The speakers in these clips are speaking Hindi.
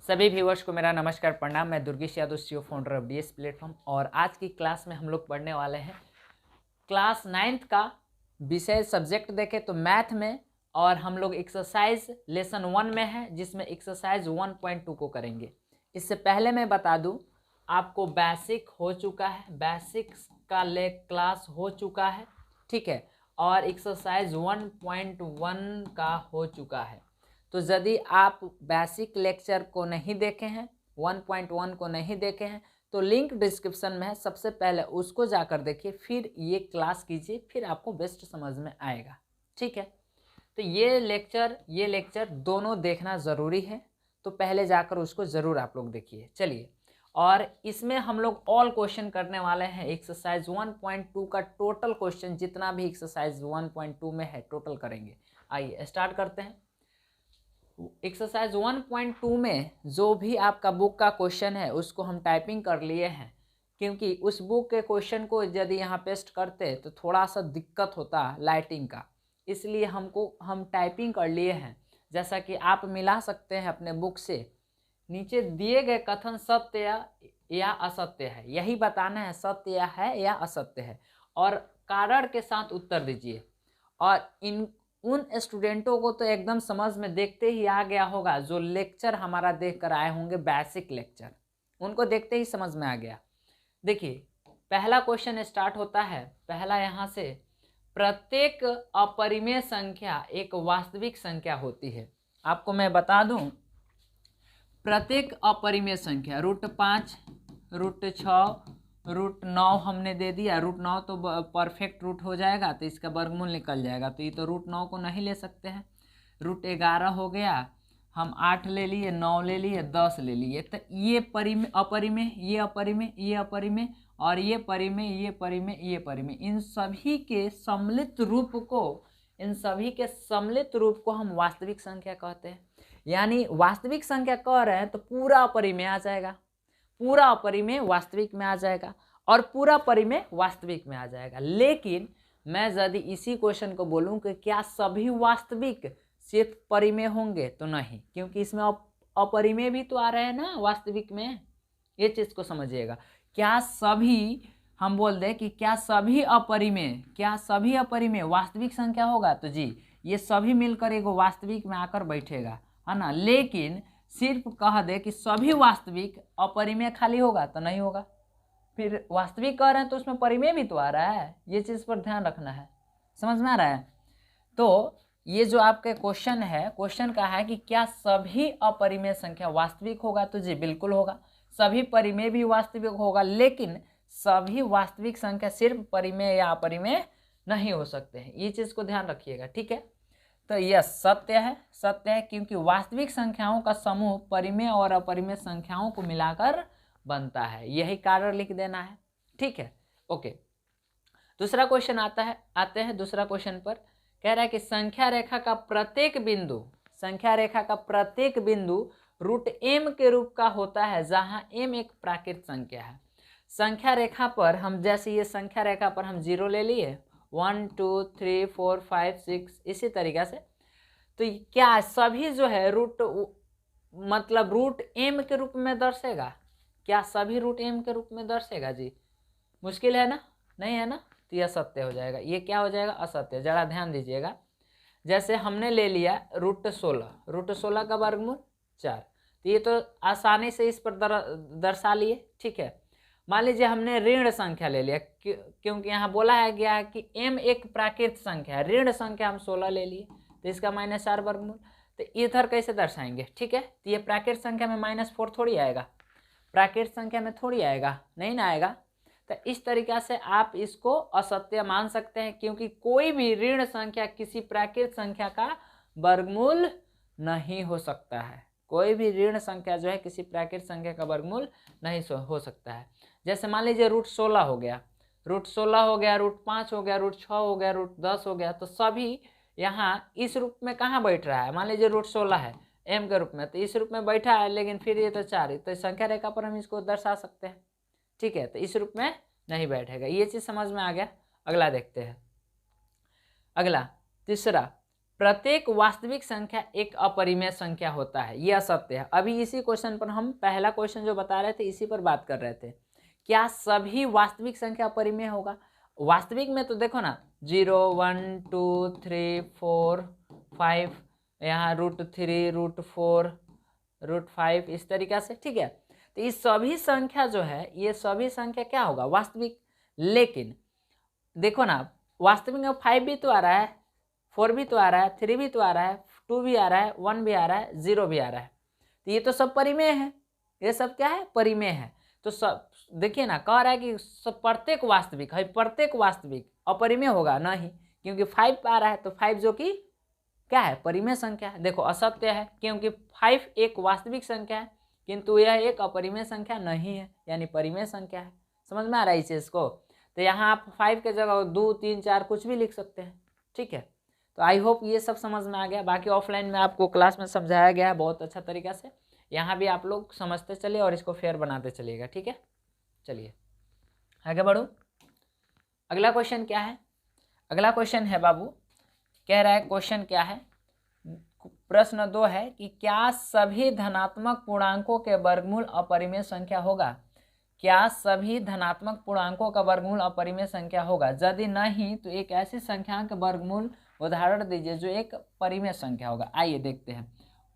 सभी व्यूअर्स को मेरा नमस्कार प्रणाम। मैं Durgesh Yadav, CEO founder of DS platform. और आज की क्लास में हम लोग पढ़ने वाले हैं क्लास 9th का विषय सब्जेक्ट देखें तो मैथ में, और हम लोग एक्सरसाइज लेसन 1 में है जिसमें एक्सरसाइज 1.2 को करेंगे। इससे पहले मैं बता दूं, आपको बेसिक हो चुका है, बेसिक्स का क्लास हो चुका है, ठीक है, और एक्सरसाइज 1.1 का हो चुका है। तो यदि आप बेसिक लेक्चर को नहीं देखे हैं, 1.1 को नहीं देखे हैं, तो लिंक डिस्क्रिप्शन में है, सबसे पहले उसको जाकर देखिए, फिर ये क्लास कीजिए, फिर आपको बेस्ट समझ में आएगा, ठीक है। तो ये लेक्चर दोनों देखना ज़रूरी है, तो पहले जाकर उसको ज़रूर आप लोग देखिए। चलिए, और इसमें हम लोग ऑल क्वेश्चन करने वाले हैं। एक्सरसाइज 1.2 का टोटल क्वेश्चन जितना भी एक्सरसाइज 1.2 में है टोटल करेंगे। आइए स्टार्ट करते हैं। एक्सरसाइज 1.2 में जो भी आपका बुक का क्वेश्चन है उसको हम टाइपिंग कर लिए हैं, क्योंकि उस बुक के क्वेश्चन को यदि यहाँ पेस्ट करते तो थोड़ा सा दिक्कत होता लाइटिंग का, इसलिए हम टाइपिंग कर लिए हैं। जैसा कि आप मिला सकते हैं अपने बुक से, नीचे दिए गए कथन सत्य या असत्य है, यही बताना है सत्य है या असत्य है, और कारण के साथ उत्तर दीजिए। और उन स्टूडेंटों को तो एकदम समझ में देखते ही आ गया होगा जो लेक्चर हमारा देख कर आए होंगे, बेसिक लेक्चर, उनको देखते ही समझ में आ गया। देखिए, पहला क्वेश्चन स्टार्ट होता है। पहला यहाँ से, प्रत्येक अपरिमेय संख्या एक वास्तविक संख्या होती है। आपको मैं बता दूं, प्रत्येक अपरिमेय संख्या √5, √6, √9 हमने दे दिया। √9 तो परफेक्ट रूट हो जाएगा, तो इसका वर्गमूल निकल जाएगा, तो ये तो √9 को नहीं ले सकते हैं। √11 हो गया, हम 8 ले लिए, 9 ले लिए, 10 ले लिए। तो ये अपरिमेय, ये अपरिमेय, ये अपरिमेय, और ये परिमेय, ये परिमेय, ये परिमेय, इन सभी के सम्मिलित रूप को हम वास्तविक संख्या कहते हैं। यानी वास्तविक संख्या कह रहे हैं तो पूरा अपरिमेय आ जाएगा, पूरा अपरिमेय वास्तविक में आ जाएगा, और पूरा परिमेय वास्तविक में आ जाएगा। लेकिन मैं यदि इसी क्वेश्चन को बोलूं कि क्या सभी वास्तविक सिर्फ परिमेय होंगे, तो नहीं, क्योंकि इसमें अपरिमेय भी तो आ रहे हैं ना वास्तविक में। ये चीज को समझिएगा। क्या सभी, हम बोल दें कि क्या सभी अपरिमेय वास्तविक संख्या होगा, तो जी ये सभी मिलकर एक वास्तविक में आकर बैठेगा, है ना। लेकिन सिर्फ कह दे कि सभी वास्तविक अपरिमेय खाली होगा, तो नहीं होगा। फिर वास्तविक कह रहे हैं तो उसमें परिमेय भी तो आ रहा है, ये चीज़ पर ध्यान रखना है। समझ में आ रहा है? तो ये जो आपके क्वेश्चन है, क्वेश्चन का है कि क्या सभी अपरिमेय संख्या वास्तविक होगा, तो जी बिल्कुल होगा। सभी परिमेय भी वास्तविक होगा, लेकिन सभी वास्तविक संख्या सिर्फ परिमेय या अपरिमेय नहीं हो सकते हैं। ये चीज़ को ध्यान रखिएगा, ठीक है। तो यह सत्य है, क्योंकि वास्तविक संख्याओं का समूह परिमेय और अपरिमेय संख्याओं को मिलाकर बनता है। यही कारण लिख देना है, ठीक है, ओके। दूसरा क्वेश्चन आते हैं दूसरा क्वेश्चन पर। कह रहा है कि संख्या रेखा का प्रत्येक बिंदु √m के रूप का होता है, जहां m एक प्राकृत संख्या है। संख्या रेखा पर हम, जैसे ये संख्या रेखा पर हम 0 ले लिए, 1 2 3 4 5 6, इसी तरीके से। तो क्या सभी जो है √m के रूप में दर्शेगा? क्या सभी √m के रूप में दर्शेगा? जी मुश्किल है ना, नहीं है ना, तो यह सत्य हो जाएगा। ये क्या हो जाएगा? असत्य। जरा ध्यान दीजिएगा। जैसे हमने ले लिया √16 का वर्गमूल 4, तो ये तो आसानी से इस पर दर्शा लिए, ठीक है। मान लीजिए हमने ऋण संख्या ले लिया, क्योंकि यहाँ बोला है गया है कि m एक प्राकृत संख्या है, ऋण संख्या हम 16 ले लिए, तो इसका -4 वर्गमूल। तो इधर कैसे दर्शाएंगे? ठीक है, तो ये प्राकृत संख्या में -4 थोड़ी आएगा, प्राकृत संख्या में थोड़ी आएगा, नहीं ना आएगा। तो इस तरीक़ा से आप इसको असत्य मान सकते हैं, क्योंकि कोई भी ऋण संख्या किसी प्राकृत संख्या का वर्गमूल नहीं हो सकता है। कोई भी ऋण संख्या जो है किसी प्राकृत संख्या का वर्गमूल नहीं हो सकता है। जैसे मान लीजिए √16 हो गया, √5 हो गया, √6 हो गया, √10 हो गया, तो सभी यहाँ इस रूप में कहाँ बैठ रहा है? मान लीजिए √16 है m के रूप में, तो इस रूप में बैठा है, लेकिन फिर ये तो 4 है, तो संख्या रेखा पर हम इसको दर्शा सकते हैं, ठीक है। तो इस रूप में नहीं बैठेगा। ये चीज़ समझ में आ गया। अगला देखते हैं। अगला तीसरा, प्रत्येक वास्तविक संख्या एक अपरिमेय संख्या होता है, ये असत्य है। अभी इसी क्वेश्चन पर हम पहला क्वेश्चन जो बता रहे थे इसी पर बात कर रहे थे, क्या सभी वास्तविक संख्या अपरिमेय होगा? वास्तविक में तो देखो ना 0 1 2 3 4 5, यहाँ √3 √4 √5 इस तरीका से, ठीक है। तो ये सभी संख्या जो है, ये सभी संख्या क्या होगा? वास्तविक। लेकिन देखो ना वास्तविक में 5 भी तो आ रहा है, 4 भी तो आ रहा है, 3 भी तो आ रहा है, 2 भी आ रहा है, 1 भी आ रहा है, 0 भी आ रहा है। तो ये तो सब परिमेय है, ये सब क्या है? परिमेय है। तो सब देखिए ना, कह रहा है कि सब प्रत्येक वास्तविक है, प्रत्येक वास्तविक अपरिमेय होगा नहीं, क्योंकि 5 आ रहा है, तो 5 जो कि क्या है? परिमेय संख्या है। देखो असत्य है, क्योंकि 5 एक वास्तविक संख्या है किंतु यह एक अपरिमेय संख्या नहीं है, यानी परिमेय संख्या है। समझ में आ रहा है इस चीज को? तो यहाँ आप 5 के जगह 2 3 4 कुछ भी लिख सकते हैं, ठीक है। तो आई होप ये सब समझ में आ गया। बाकी ऑफलाइन में आपको क्लास में समझाया गया है बहुत अच्छा तरीका से, यहाँ भी आप लोग समझते चलिए और इसको फेयर बनाते चलिएगा, ठीक है। चलिए आगे बढ़ो। अगला क्वेश्चन क्या है? अगला क्वेश्चन है बाबू, कह रहा है क्वेश्चन क्या है, प्रश्न 2 है कि क्या सभी धनात्मक पूर्णांकों के वर्गमूल अपरिमेय संख्या होगा? क्या सभी धनात्मक पूर्णांकों का वर्गमूल अपरिमेय संख्या होगा? यदि नहीं तो एक ऐसी संख्या का वर्गमूल उदाहरण दीजिए जो एक परिमेय संख्या होगा। आइए देखते हैं।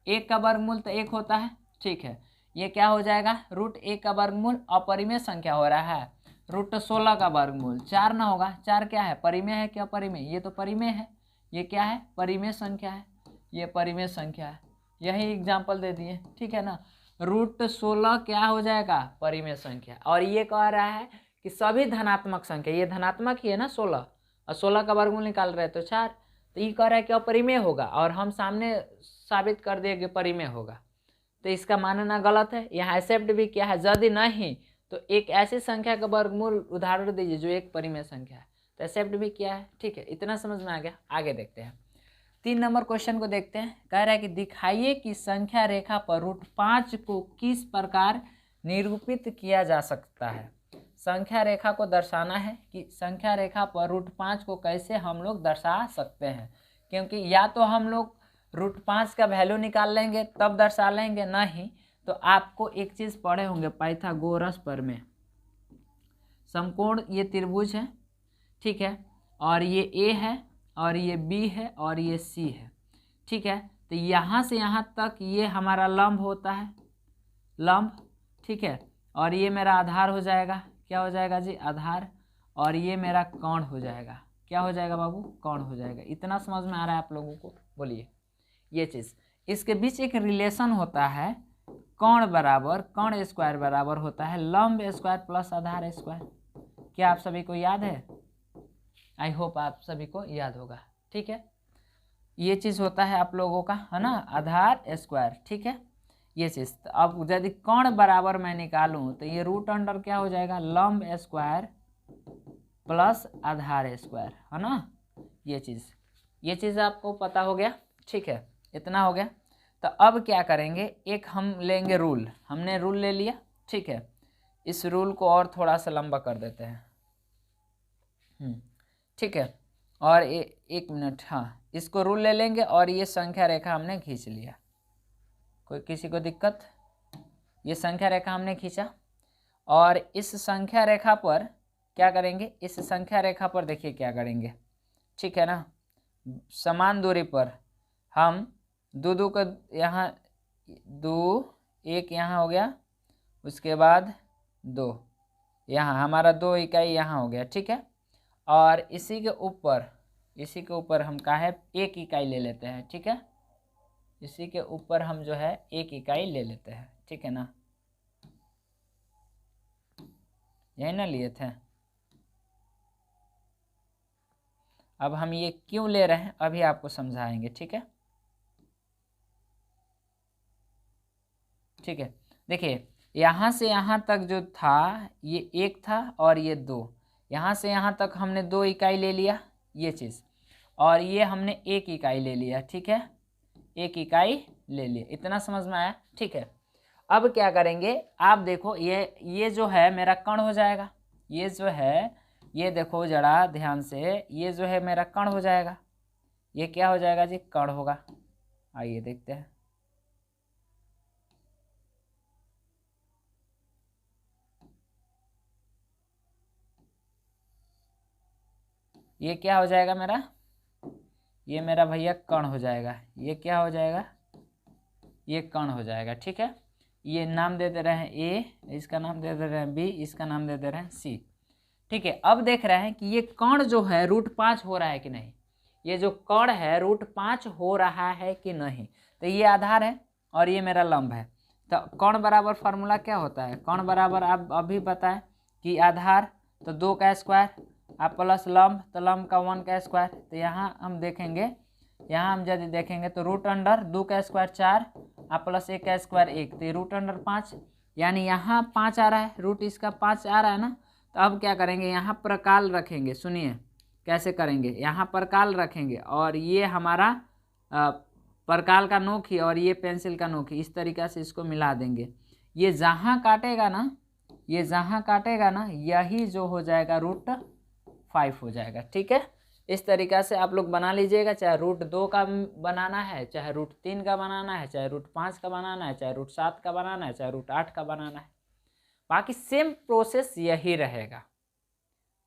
1 का वर्गमूल तो 1 होता है, ठीक है। ये क्या हो जाएगा? √1 का वर्गमूल अपरिमेय संख्या हो रहा है। √16 का वर्गमूल 4 ना होगा। 4 क्या है? परिमेय है क्या अपरिमेय? ये तो परिमेय है। ये क्या है? परिमेय संख्या है, ये परिमेय संख्या है। यही एग्जाम्पल दे दिए, ठीक है ना। √16 क्या हो जाएगा? परिमेय संख्या। और ये कह रहा है कि सभी धनात्मक संख्या, ये धनात्मक ही है ना 16, और 16 का वर्गमूल निकाल रहे हैं तो 4, तो ये कह रहा है कि अपरिमेय होगा, और हम सामने साबित कर दिए कि परिमेय होगा। तो इसका मानना गलत है। यहाँ एक्सेप्ट भी किया है, यदि नहीं तो एक ऐसी संख्या का वर्गमूल उदाहरण दीजिए जो एक परिमेय संख्या है, तो एक्सेप्ट भी किया है, ठीक है। इतना समझ में आ गया। आगे देखते हैं 3 नंबर क्वेश्चन को देखते हैं। कह रहा है कि दिखाइए कि संख्या रेखा पर √5 को किस प्रकार निरूपित किया जा सकता है। संख्या रेखा को दर्शाना है कि संख्या रेखा पर √5 को कैसे हम लोग दर्शा सकते हैं, क्योंकि या तो हम लोग √5 का वैल्यू निकाल लेंगे तब दर्शा लेंगे, नहीं तो आपको एक चीज़ पढ़े होंगे पाइथागोरस पर में, समकोण ये त्रिभुज है, ठीक है, और ये ए है और ये बी है और ये सी है, ठीक है। तो यहाँ से यहाँ तक ये हमारा लंब होता है, लंब, ठीक है, और ये मेरा आधार हो जाएगा। क्या हो जाएगा जी? आधार। और ये मेरा कोण हो जाएगा। क्या हो जाएगा बाबू? कोण हो जाएगा। इतना समझ में आ रहा है आप लोगों को? बोलिए। ये चीज़, इसके बीच एक रिलेशन होता है, कोण बराबर कोण स्क्वायर बराबर होता है लंब स्क्वायर प्लस आधार स्क्वायर। क्या आप सभी को याद है? आई होप आप सभी को याद होगा, ठीक है। ये चीज़ होता है आप लोगों का, है ना, आधार स्क्वायर, ठीक है। ये चीज़ तो अब यदि कोण बराबर मैं निकालूं तो ये √अंडर क्या हो जाएगा? लंब स्क्वायर प्लस आधार स्क्वायर, है ना। ये चीज़ आपको पता हो गया, ठीक है। इतना हो गया। तो अब क्या करेंगे, एक हम लेंगे रूल, हमने रूल ले लिया, ठीक है। इस रूल को और थोड़ा सा लंबा कर देते हैं, ठीक है। और एक मिनट, हाँ, इसको रूल ले लेंगे और ये संख्या रेखा हमने खींच लिया। कोई किसी को दिक्कत? ये संख्या रेखा हमने खींचा और इस संख्या रेखा पर क्या करेंगे? इस संख्या रेखा पर देखिए क्या करेंगे, ठीक है ना। समान दूरी पर हम दो का यहाँ 2, 1 यहाँ हो गया, उसके बाद 2 यहाँ, हमारा 2 इकाई यहाँ हो गया, ठीक है। और इसी के ऊपर हम का है 1 इकाई ले लेते हैं, ठीक है। इसी के ऊपर हम जो है 1 इकाई ले लेते हैं, ठीक है ना। यही ना लिए थे। अब हम ये क्यों ले रहे हैं अभी आपको समझाएंगे, ठीक है। ठीक है, देखिए यहाँ से यहाँ तक जो था ये 1 था और ये 2, यहाँ से यहाँ तक हमने 2 इकाई ले लिया, ये चीज़, और ये हमने 1 इकाई ले लिया, ठीक है। 1 इकाई ले लिया। इतना समझ में आया, ठीक है। अब क्या करेंगे, आप देखो ये जो है मेरा कण हो जाएगा, ये जो है, ये देखो जरा ध्यान से, ये जो है मेरा कण हो जाएगा, ये क्या हो जाएगा जी, कण होगा। आइए देखते हैं। ये क्या हो जाएगा मेरा, ये मेरा भैया कण हो जाएगा। ये क्या हो जाएगा, ये कण हो जाएगा। ठीक है, ये नाम दे दे रहे हैं ए, इसका नाम दे दे रहे हैं बी, इसका नाम दे दे रहे हैं सी। ठीक है, अब देख रहे हैं कि ये कण जो है √5 हो रहा है कि नहीं, ये जो कण है √5 हो रहा है कि नहीं। तो ये आधार है और ये मेरा लंब है। तो कण बराबर फार्मूला क्या होता है, कण बराबर आप अभी बताएं कि आधार तो 2 का स्क्वायर आप प्लस लंब तो लंब का 1 का स्क्वायर। तो यहाँ हम देखेंगे, यहाँ हम यदि देखेंगे तो √2 का स्क्वायर 4 आप प्लस 1 का स्क्वायर 1, तो ये √5 यानी यहाँ 5 आ रहा है, रूट इसका 5 आ रहा है ना। तो अब क्या करेंगे, यहाँ प्रकाल रखेंगे। सुनिए कैसे करेंगे, यहाँ प्रकाल रखेंगे और ये हमारा प्रकाल का नोक ही और ये पेंसिल का नोक ही, इस तरीक़ा से इसको मिला देंगे। ये जहाँ काटेगा ना, ये जहाँ काटेगा ना, यही जो हो जाएगा √5 हो जाएगा। ठीक है, इस तरीक़ा से आप लोग बना लीजिएगा, चाहे √2 का बनाना है, चाहे √3 का बनाना है, चाहे √5 का बनाना है, चाहे √7 का बनाना है, चाहे √8 का बनाना है। बाकी सेम प्रोसेस यही रहेगा।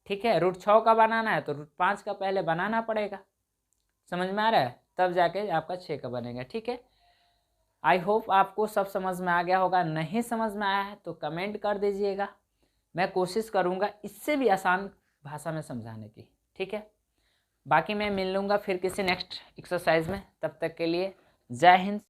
ठीक है, √6 का बनाना है तो √5 का पहले बनाना पड़ेगा। समझ में आ रहा है, तब जाके आपका 6 का बनेगा। ठीक है, आई होप आपको सब समझ में आ गया होगा। नहीं समझ में आया है तो कमेंट कर दीजिएगा, मैं कोशिश करूँगा इससे भी आसान भाषा में समझाने की। ठीक है, बाकी मैं मिल लूँगा फिर किसी नेक्स्ट एक्सरसाइज में। तब तक के लिए जय हिंद।